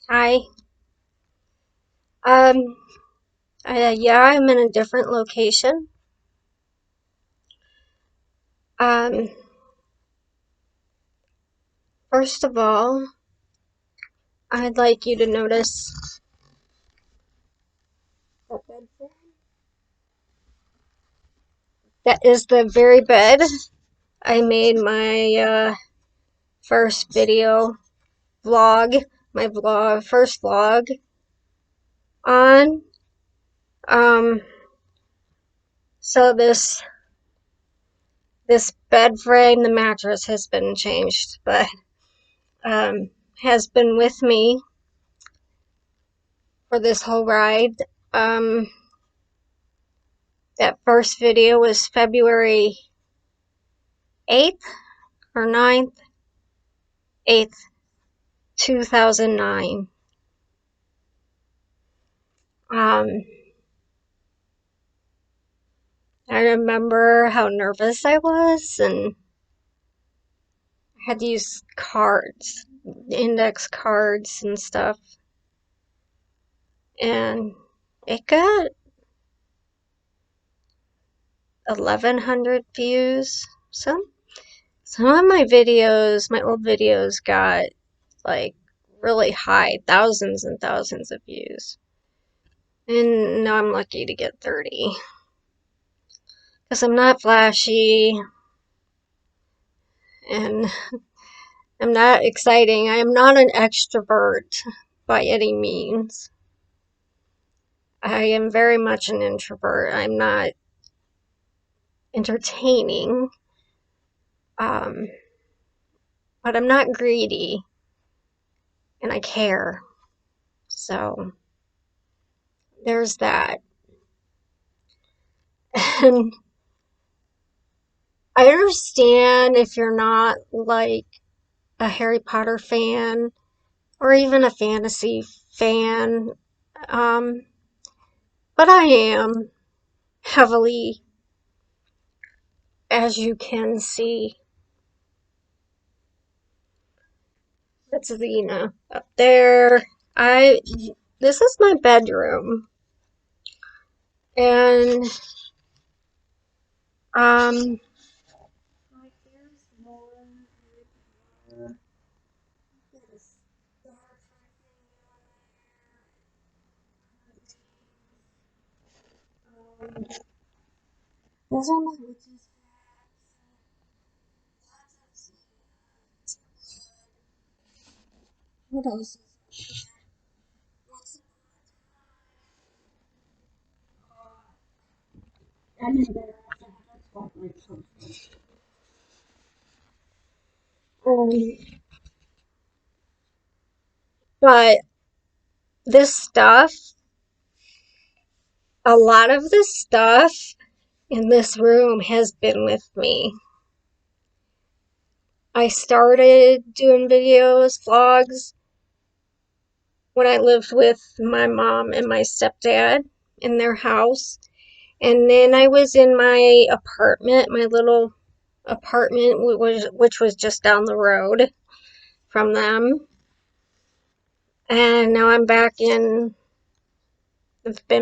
Hi. Um, yeah, I'm in a different location. Um, First of all, I'd like you to notice that bed frame. That is the very bed I made my first video vlog, first vlog on. Um, so this bed frame, the mattress has been changed, but has been with me for this whole ride. Um, that first video was February 8th or 9th, 8th, 2009. Um, I remember how nervous I was, and I had to use cards, index cards and stuff. And it got 1,100 views. Some of my videos, my old videos got like really high, thousands and thousands of views. And now I'm lucky to get 30. Because I'm not flashy and I'm not exciting. I am not an extrovert by any means. I am very much an introvert. I'm not entertaining, um, but I'm not greedy and I care. So there's that. And I understand if you're not like a Harry Potter fan or even a fantasy fan, um, but I am heavily, as you can see. That's Zena up there. This is my bedroom, and um, those are my witches. What else? Um, but this stuff, a lot of this stuff in this room has been with me. I started doing videos, vlogs, when I lived with my mom and my stepdad in their house. And then I was in my apartment, my little apartment, which was just down the road from them. And now I've been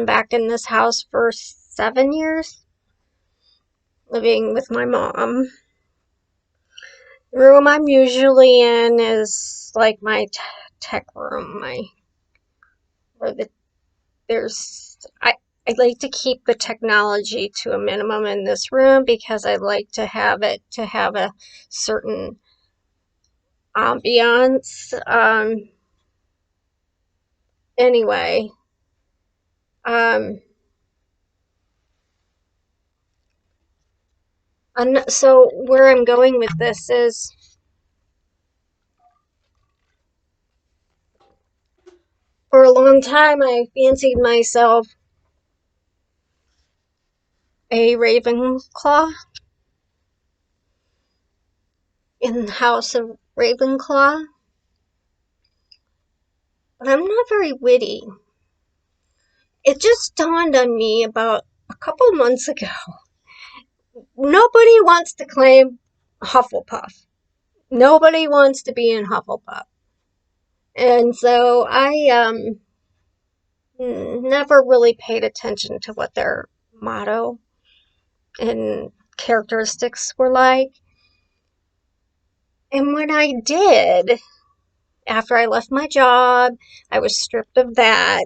back in this house for 7 years, living with my mom. The room I'm usually in is like my tech room, where I like to keep the technology to a minimum in this room because I like to have it to have a certain ambiance. Anyway, um, so where I'm going with this is for a long time I fancied myself a Ravenclaw in the House of Ravenclaw, but I'm not very witty. It just dawned on me about a couple months ago. Nobody wants to claim Hufflepuff. Nobody wants to be in Hufflepuff. And so I never really paid attention to what their motto and characteristics were like. And when I did, after I left my job, I was stripped of that.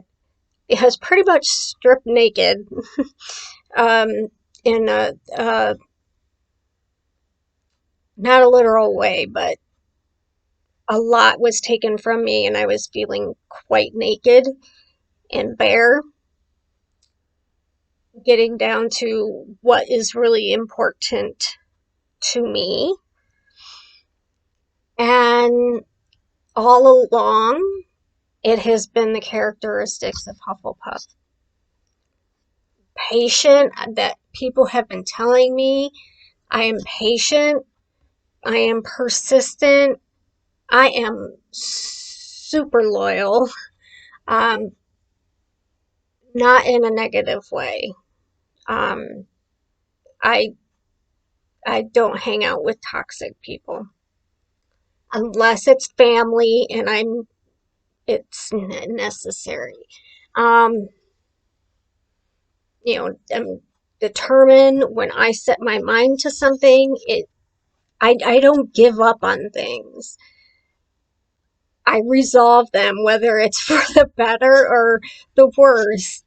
I was pretty much stripped naked, um, in a not a literal way, but a lot was taken from me, and I was feeling quite naked and bare, getting down to what is really important to me. And all along, it has been the characteristics of Hufflepuff. Patient, that people have been telling me. I am patient. I am persistent. I am super loyal. Um, Not in a negative way. Um, I I don't hang out with toxic people unless it's family and it's necessary. Um, I'm determined when I set my mind to something. I don't give up on things. I resolve them, whether it's for the better or the worse.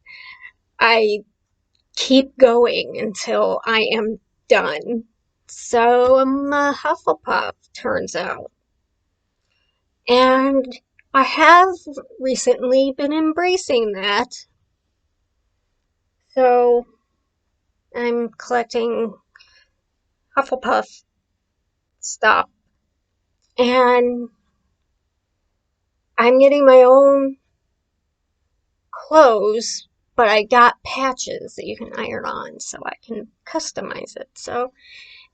I keep going until I am done. So I'm a Hufflepuff, turns out. And I have recently been embracing that. So I'm collecting Hufflepuff stuff. And I'm getting my own clothes, but I got patches that you can iron on so I can customize it. So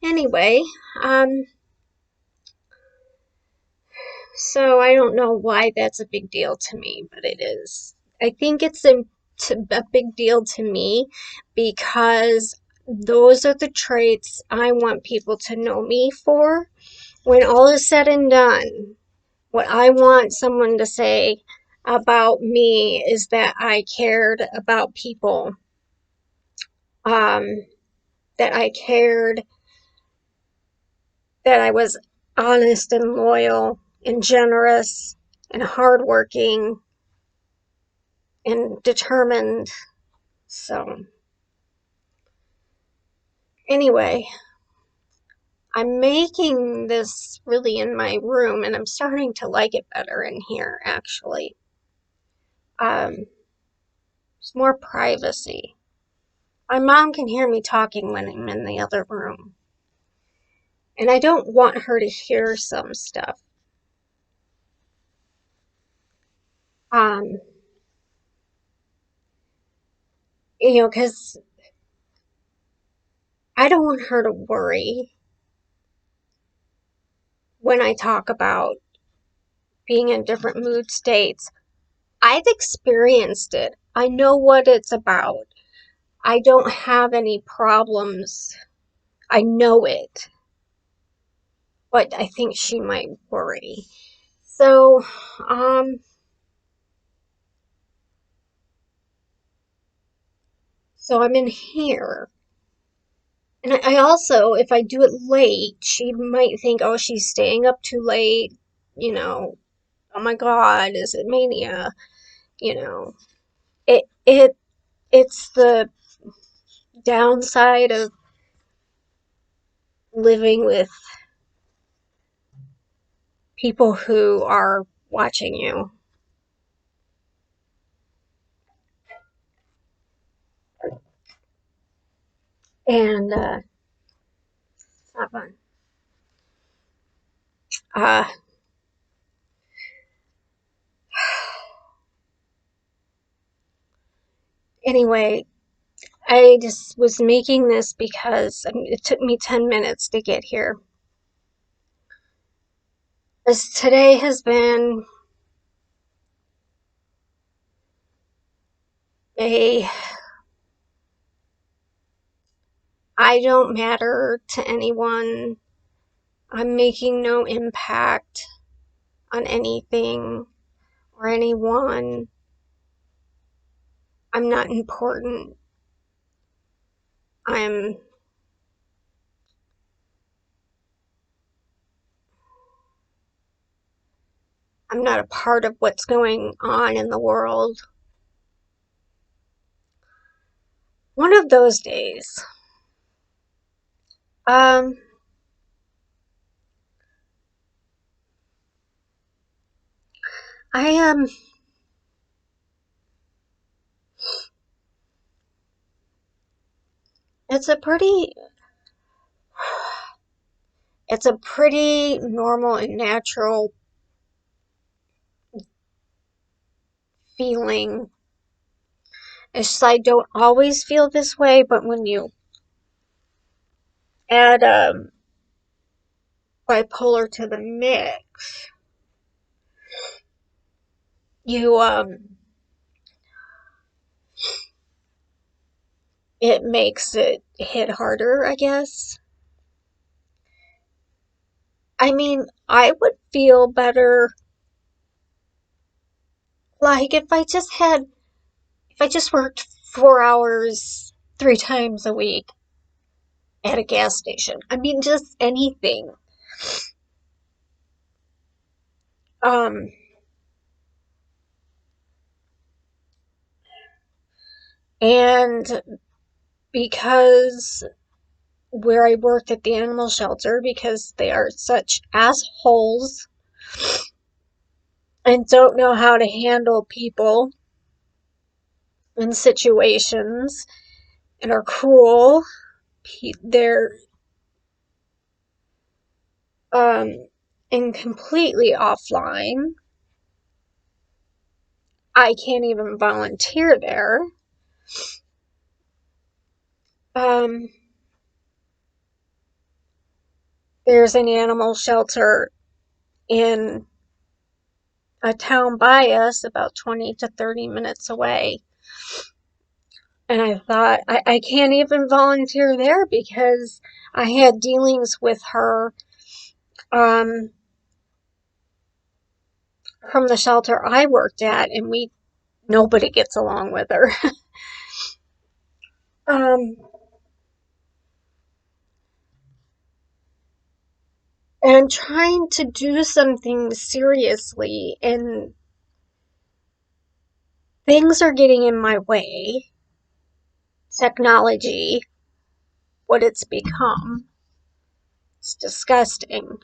anyway, um, so I don't know why that's a big deal to me, but it is. I think it's a big deal to me because those are the traits I want people to know me for. When all is said and done, what I want someone to say about me is that I cared about people, um, that I cared, that I was honest and loyal and generous and hardworking and determined. So, anyway, I'm making this really in my room and I'm starting to like it better in here, actually. It's more privacy. My mom can hear me talking when I'm in the other room, and I don't want her to hear some stuff. Um, because I don't want her to worry when I talk about being in different mood states. I've experienced it. I know what it's about. I don't have any problems. I know it. But I think she might worry. So, um, so I'm in here. And I also, if I do it late, she might think, oh, she's staying up too late. You know, oh my God, is it mania? You know, it it's the downside of living with people who are watching you. And it's not fun. Uh, anyway, I just was making this because it took me 10 minutes to get here. As today has been a I don't matter to anyone. I'm making no impact on anything. or anyone. I'm not important. I'm I'm not a part of what's going on in the world. One of those days. Um, I am. It's a pretty. It's a pretty normal and natural feeling. It's just I don't always feel this way, but when you add bipolar to the mix, you it makes it hit harder, I guess. I mean, I would feel better like if I just worked 4 hours 3 times a week at a gas station. I mean, just anything. Um, and because where I worked at the animal shelter, because they are such assholes and don't know how to handle people in situations and are cruel, they're um and completely offline. I can't even volunteer there. Um, there's an animal shelter in a town by us, about 20 to 30 minutes away. And I thought, I can't even volunteer there because I had dealings with her um, from the shelter I worked at, and nobody gets along with her. um, and I'm trying to do something seriously, and things are getting in my way. Technology, what it's become, it's disgusting.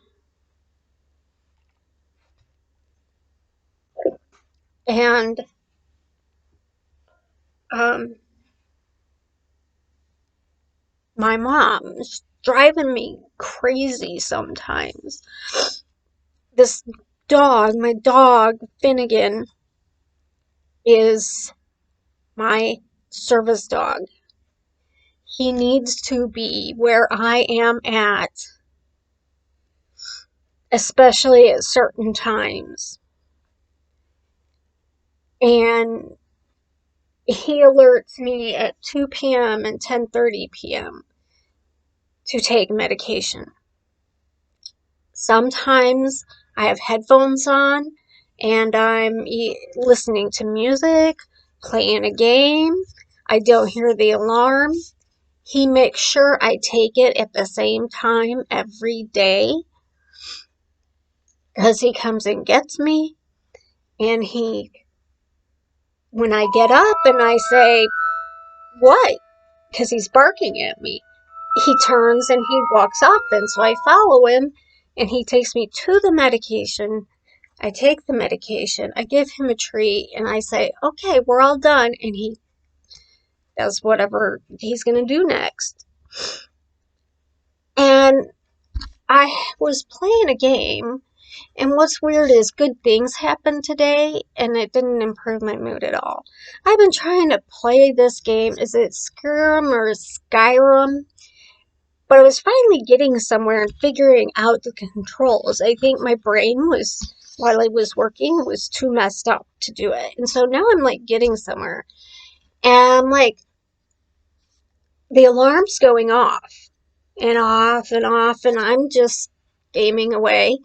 And um, my mom's driving me crazy sometimes. This my dog, Finnegan, is my service dog. He needs to be where I am at, especially at certain times. And he alerts me at 2 p.m. and 10:30 p.m. to take medication. Sometimes I have headphones on and I'm listening to music, playing a game. I don't hear the alarm. He makes sure I take it at the same time every day because he comes and gets me. And when I get up and I say, "What?" because he's barking at me, he turns and he walks off. And so I follow him and he takes me to the medication. I take the medication, I give him a treat, and I say, "Okay, we're all done." And he does whatever he's going to do next. And I was playing a game, and what's weird is good things happened today, and it didn't improve my mood at all. I've been trying to play this game. Is it Skyrim or Skyrim? But I was finally getting somewhere and figuring out the controls. I think my brain was, while I was working, was too messed up to do it. And so now I'm like getting somewhere. And I'm like, the alarm's going off and off and off, and I'm just gaming away.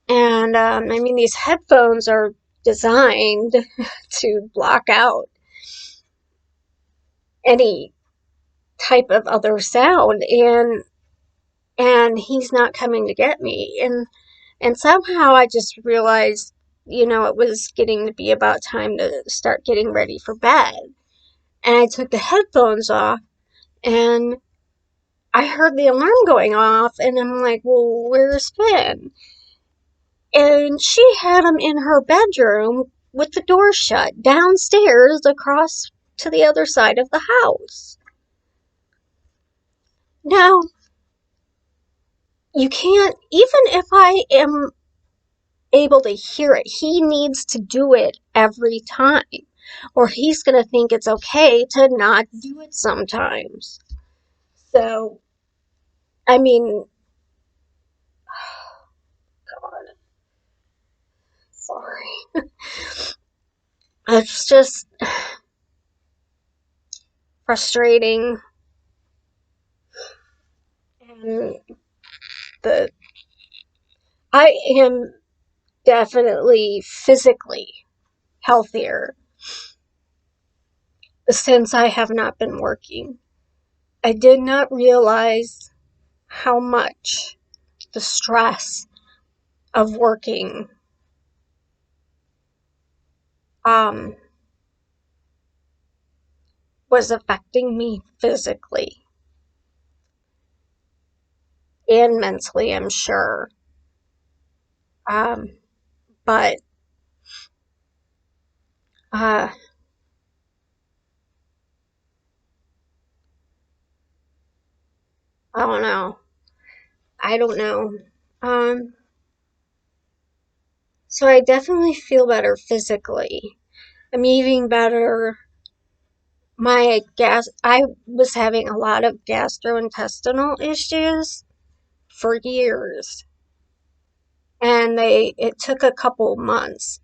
And I mean, these headphones are designed to block out any type of other sound, and he's not coming to get me. And somehow I just realized, it was getting to be about time to start getting ready for bed. And I took the headphones off, and I heard the alarm going off, and I'm like, well, where's Finn? And she had him in her bedroom with the door shut, downstairs across to the other side of the house. Now, you can't, even if I am able to hear it, he needs to do it every time, or he's going to think it's okay to not do it sometimes. So, I mean, God, sorry. It's just frustrating, and the I am definitely physically healthier since I have not been working. I did not realize how much the stress of working um, was affecting me physically and mentally, I'm sure. But uh, I don't know. I don't know. Um, so I definitely feel better physically. I'm eating better. I was having a lot of gastrointestinal issues for years, and it took a couple months,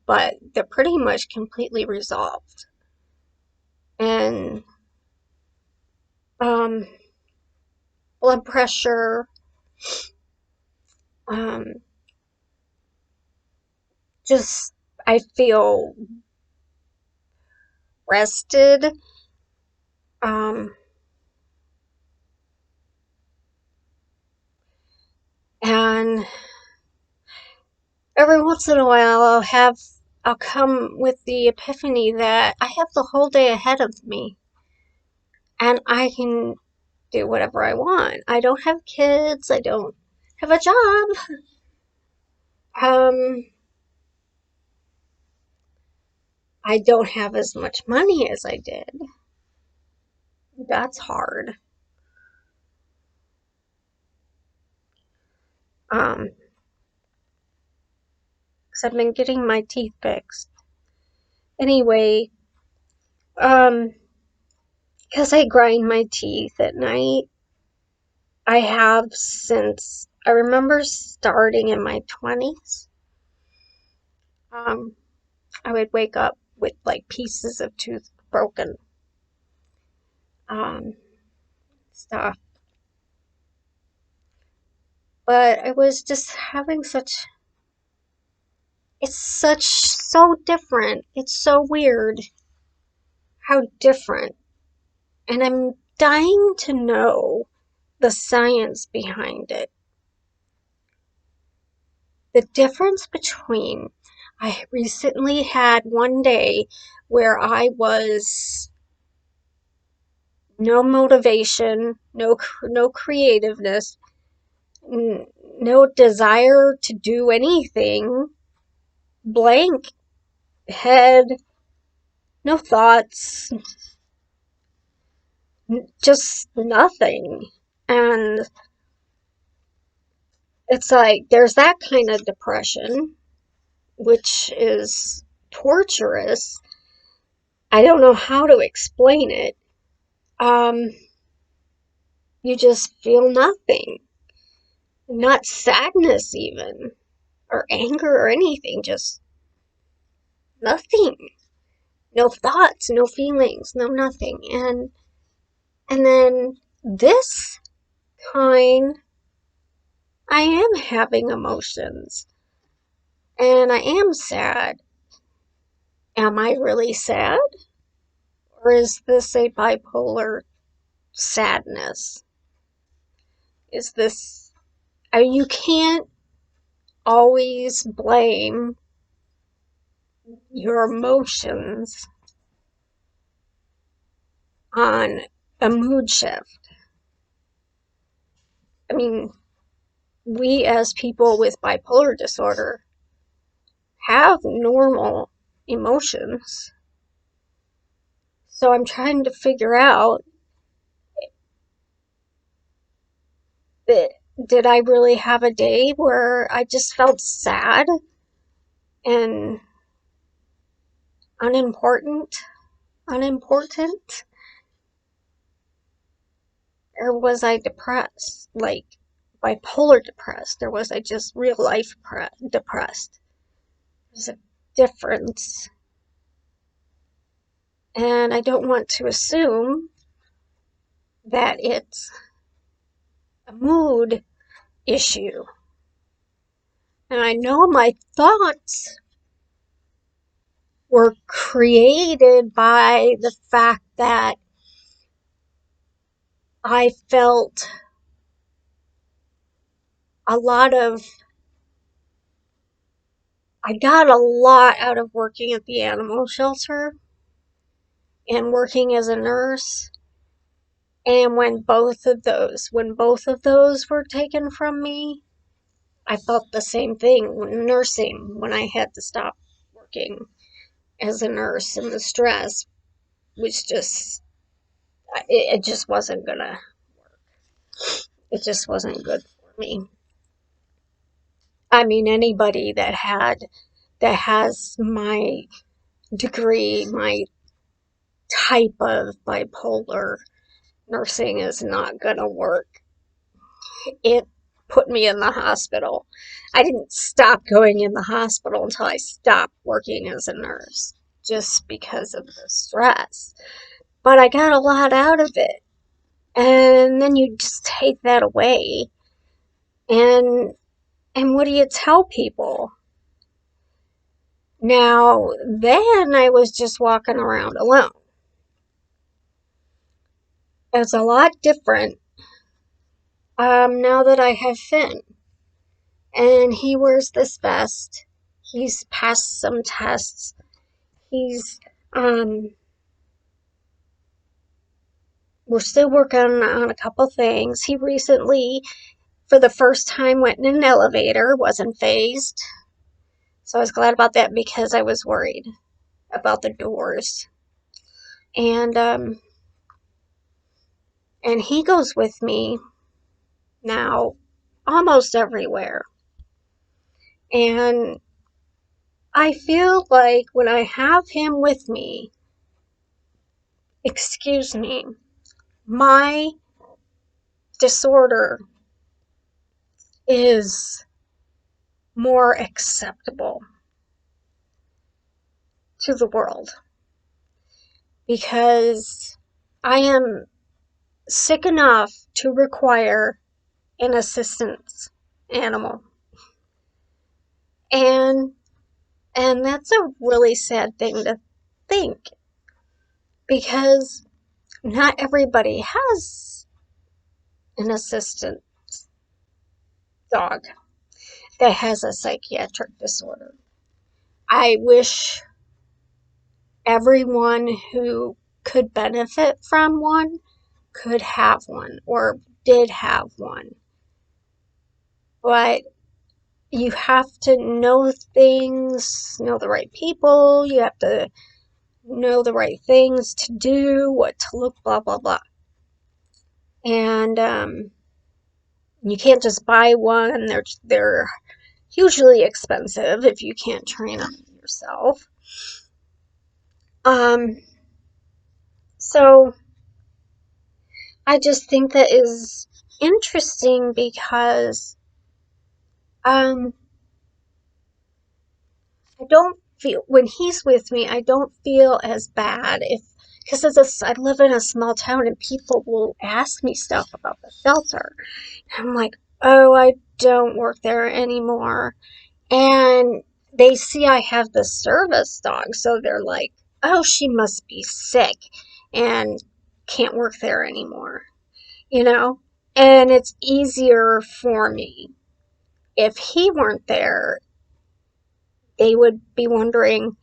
but they're pretty much completely resolved. And um, blood pressure, um, just I feel rested. Um, and every once in a while, I'll come with the epiphany that I have the whole day ahead of me, and I can do whatever I want. I don't have kids. I don't have a job. Um, I don't have as much money as I did. That's hard. Um, because I've been getting my teeth fixed. Anyway, um, because I grind my teeth at night, I have since I remember starting in my 20s. Um, I would wake up with like pieces of tooth broken, um, stuff. But I was just having so different. It's so weird how different. And I'm dying to know the science behind it. The difference between, I recently had one day where I was no motivation, no creativeness, no desire to do anything, blank head, no thoughts, just nothing. And it's like there's that kind of depression, which is torturous. I don't know how to explain it. Um, you just feel nothing. Not sadness, even, or anger or anything, just nothing. No thoughts, no feelings, no nothing. And then this kind, I am having emotions, and I am sad, Am I really sad? Or is this a bipolar sadness? Is this, I mean, you can't always blame your emotions on a mood shift. I mean, we as people with bipolar disorder have normal emotions. So I'm trying to figure out that did I really have a day where I just felt sad and unimportant, or was I depressed, like bipolar depressed, or was I just real life depressed? There's a difference, and I don't want to assume that it's a mood issue. And I know my thoughts were created by the fact that I felt a lot of, I got a lot out of working at the animal shelter and working as a nurse. And when both of those were taken from me, I felt the same thing when nursing, when I had to stop working as a nurse, and the stress was just, it just wasn't gonna, it just wasn't good for me. I mean, anybody that has my degree, my type of bipolar nursing is not gonna work. It put me in the hospital. I didn't stop going in the hospital until I stopped working as a nurse, just because of the stress. But I got a lot out of it. And then you just take that away. And what do you tell people? Now, then I was just walking around alone. It's a lot different now that I have Finn. And he wears this vest. He's passed some tests. He's, um, we're still working on a couple things. He recently, for the first time, went in an elevator, wasn't phased. So I was glad about that because I was worried about the doors. And, and he goes with me now almost everywhere. And I feel like when I have him with me, excuse me, my disorder is more acceptable to the world because I am sick enough to require an assistance animal. And that's a really sad thing to think because not everybody has an assistant dog that has a psychiatric disorder. I wish everyone who could benefit from one could have one or did have one. But you have to know things, know the right people, you have to know the right things to do, what to look, blah, blah, blah. And you can't just buy one. They're hugely expensive if you can't train them yourself. So I just think that is interesting because I don't feel when he's with me, I don't feel as bad if because I live in a small town and people will ask me stuff about the shelter. I'm like, oh, I don't work there anymore. And they see I have the service dog, so they're like, oh, she must be sick and can't work there anymore, you know? And it's easier for me. If he weren't there, they would be wondering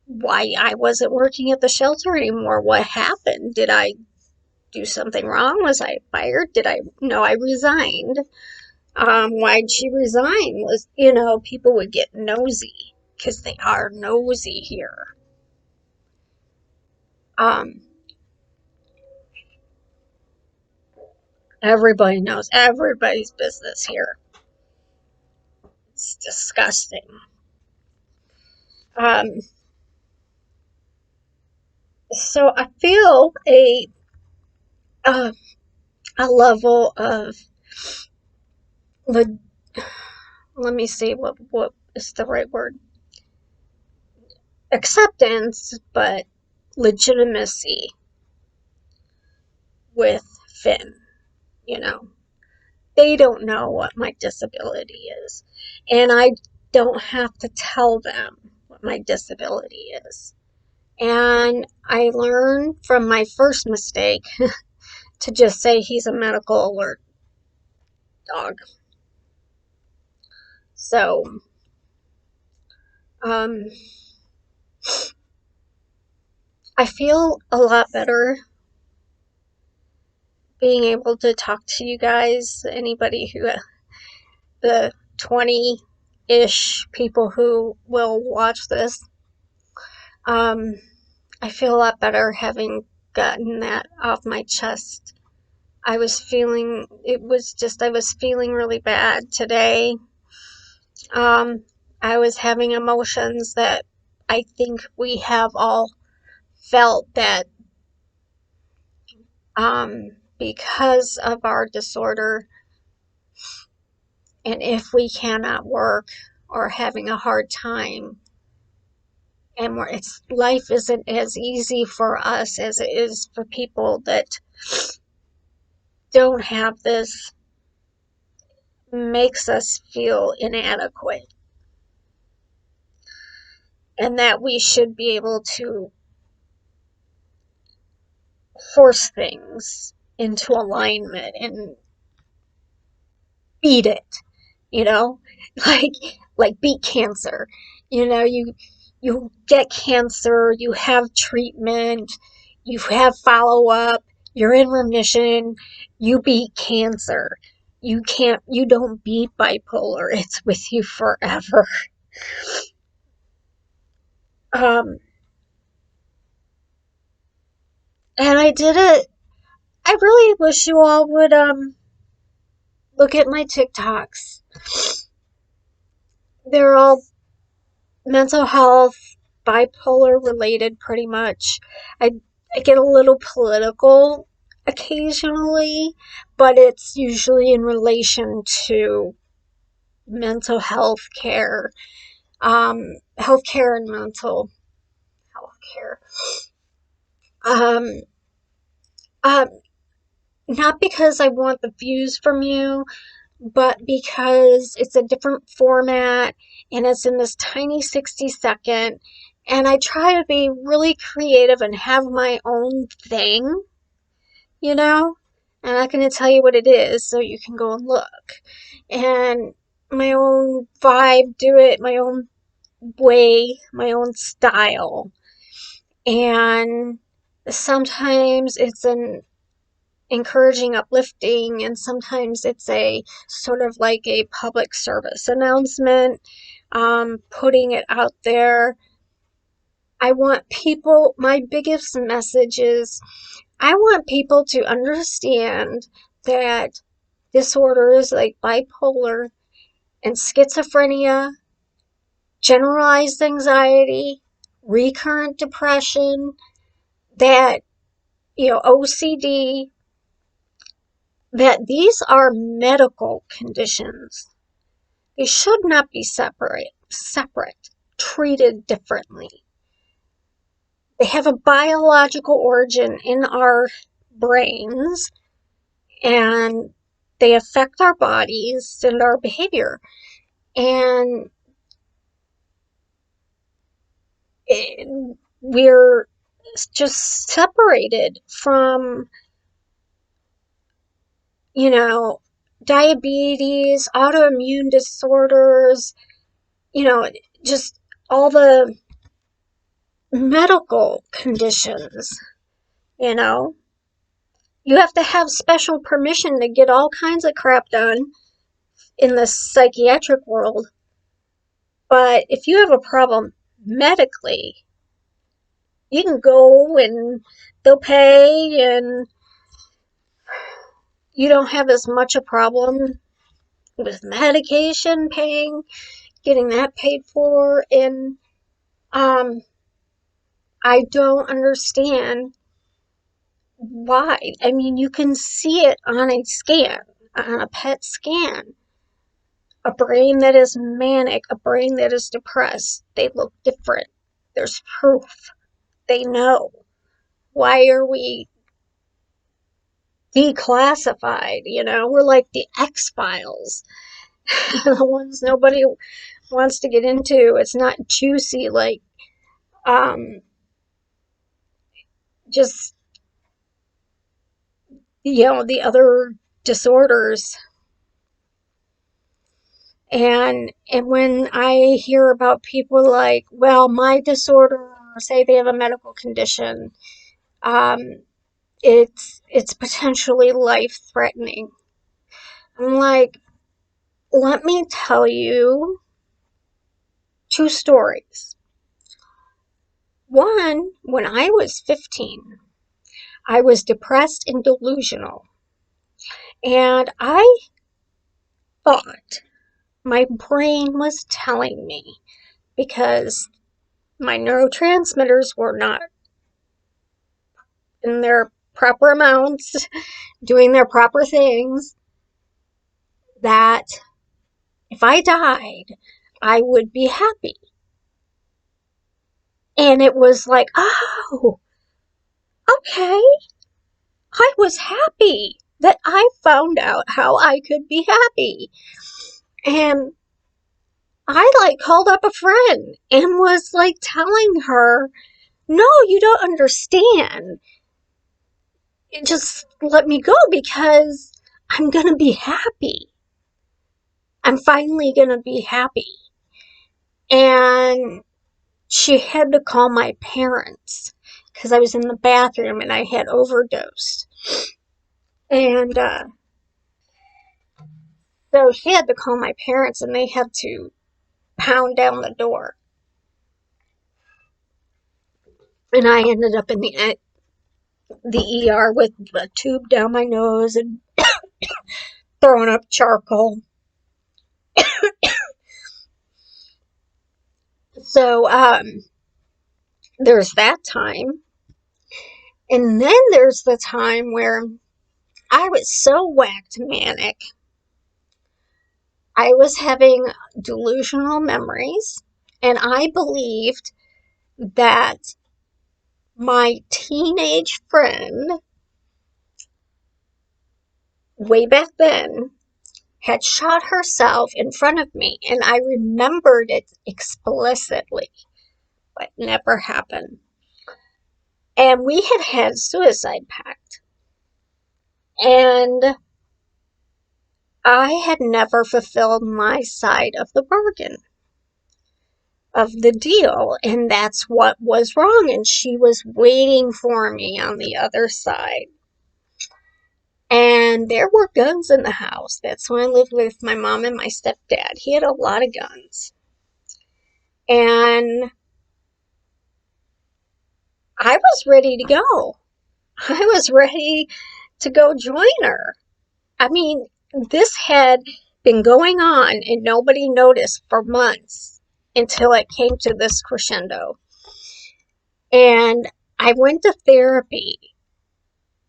why I wasn't working at the shelter anymore. What happened? Did I do something wrong? Was I fired? Did I? No, I resigned. Why'd she resign? Was, people would get nosy because they are nosy here. Um, Everybody knows everybody's business here. It's disgusting. Um, so I feel uh, a level of le- let me see what is the right word, acceptance, but legitimacy with Finn. You know, they don't know what my disability is, and I don't have to tell them what my disability is. And I learned from my first mistake to just say he's a medical alert dog. So, um, I feel a lot better being able to talk to you guys, anybody who, the 20-ish people who will watch this. Um, I feel a lot better having gotten that off my chest. I was feeling really bad today. I was having emotions that I think we have all felt, that because of our disorder, and if we cannot work or having a hard time, and life isn't as easy for us as it is for people that don't have this, makes us feel inadequate, and that we should be able to force things into alignment and beat it, you know, like beat cancer. You get cancer, you have treatment, you have follow up, you're in remission, you beat cancer. You don't beat bipolar. It's with you forever. Um, and I did it. I really wish you all would look at my TikToks. They're all mental health, bipolar related, pretty much. I, I get a little political occasionally, but it's usually in relation to mental health care, healthcare and mental health care. Um, um, Not because I want the views from you, but because it's a different format and it's in this tiny 60-second. And I try to be really creative and have my own thing, you know? I'm not going to tell you what it is, so you can go and look. And my own vibe, do it my own way, my own style. And sometimes it's an encouraging, uplifting, and sometimes it's a sort of like a public service announcement, putting it out there. I want people, my biggest message is I want people to understand that disorders like bipolar and schizophrenia, generalized anxiety, recurrent depression, that, OCD, that these are medical conditions. They should not be separate, treated differently. They have a biological origin in our brains, and they affect our bodies and our behavior. And we're just separated from, you know, diabetes, autoimmune disorders, you know, just all the medical conditions, you know. You have to have special permission to get all kinds of crap done in the psychiatric world. But if you have a problem medically, you can go and they'll pay, and you don't have as much a problem with medication paying, getting that paid for. And um, I don't understand why. I mean, you can see it on a scan, on a PET scan. A brain that is manic, a brain that is depressed, they look different. There's proof. They know. Why are we declassified? You know, we're like the X Files, the ones nobody wants to get into. It's not juicy like um, just, you know, the other disorders. And when I hear about people like, well, my disorder, say they have a medical condition, um, it's potentially life threatening. I'm like, let me tell you two stories. One, when I was 15, I was depressed and delusional, and I thought my brain was telling me, because my neurotransmitters were not in their proper amounts, doing their proper things, that if I died, I would be happy. And it was like, oh, okay. I was happy that I found out how I could be happy. And I like called up a friend and was like telling her, no, you don't understand. Just let me go because I'm going to be happy. I'm finally going to be happy. And she had to call my parents because I was in the bathroom and I had overdosed. And so she had to call my parents and they had to pound down the door. And I ended up in the ER with a tube down my nose and throwing up charcoal. So there's that time. And then there's the time where I was so whacked manic. I was having delusional memories, and I believed that my teenage friend, way back then, had shot herself in front of me, and I remembered it explicitly, but never happened. And we had had suicide pact, and I had never fulfilled my side of the bargain, of the deal, and that's what was wrong. And she was waiting for me on the other side. And there were guns in the house. That's when I lived with my mom and my stepdad. He had a lot of guns. And I was ready to go. I was ready to go join her. I mean, this had been going on and nobody noticed for months until it came to this crescendo. And I went to therapy,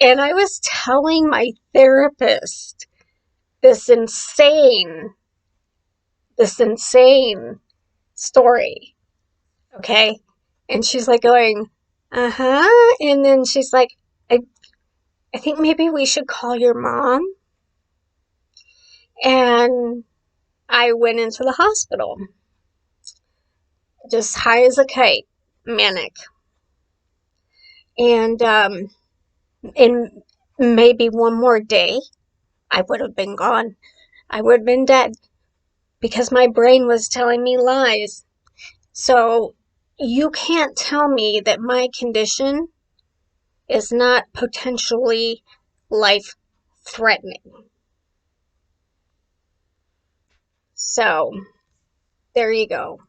and I was telling my therapist this insane story. Okay. And she's like going, uh-huh. And then she's like, I think maybe we should call your mom. And I went into the hospital, just high as a kite. manic. And in maybe one more day, I would have been gone. I would have been dead because my brain was telling me lies. So you can't tell me that my condition is not potentially life threatening. So there you go.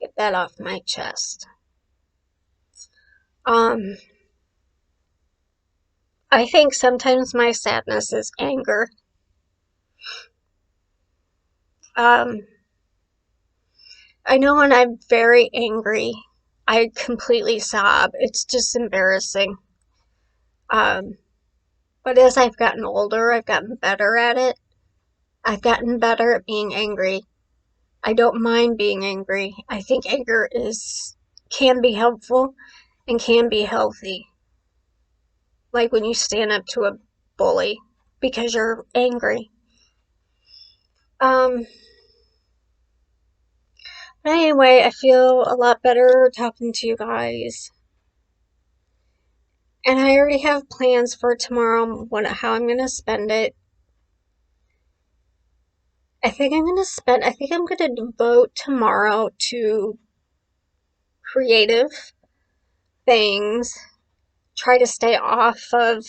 Get that off my chest. Um, I think sometimes my sadness is anger. Um, I know when I'm very angry, I completely sob. It's just embarrassing. Um, but as I've gotten older, I've gotten better at it. I've gotten better at being angry. I don't mind being angry. I think anger is can be helpful and can be healthy. Like when you stand up to a bully because you're angry. Um, anyway, I feel a lot better talking to you guys. And I already have plans for tomorrow, how I'm going to spend it. I think I'm going to devote tomorrow to creative things, try to stay off of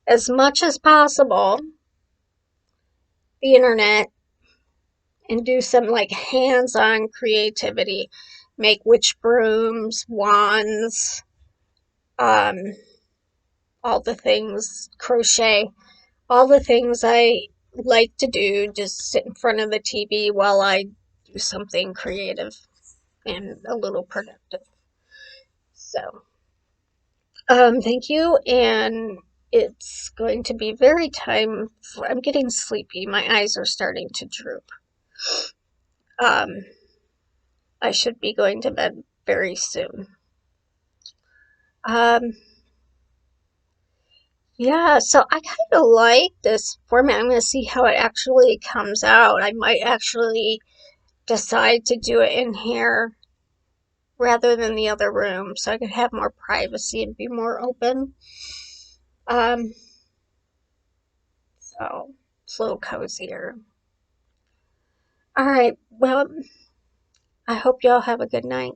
as much as possible the internet and do some like hands-on creativity, make witch brooms, wands, um, all the things, crochet, all the things I like to do, just sit in front of the TV while I do something creative and a little productive. So, thank you, and it's going to be very time for, I'm getting sleepy. My eyes are starting to droop. Um, I should be going to bed very soon. Um, yeah, so I kind of like this format. I'm going to see how it actually comes out. I might actually decide to do it in here rather than the other room so I could have more privacy and be more open. Um, so it's a little cozier. All right, well, I hope y'all have a good night.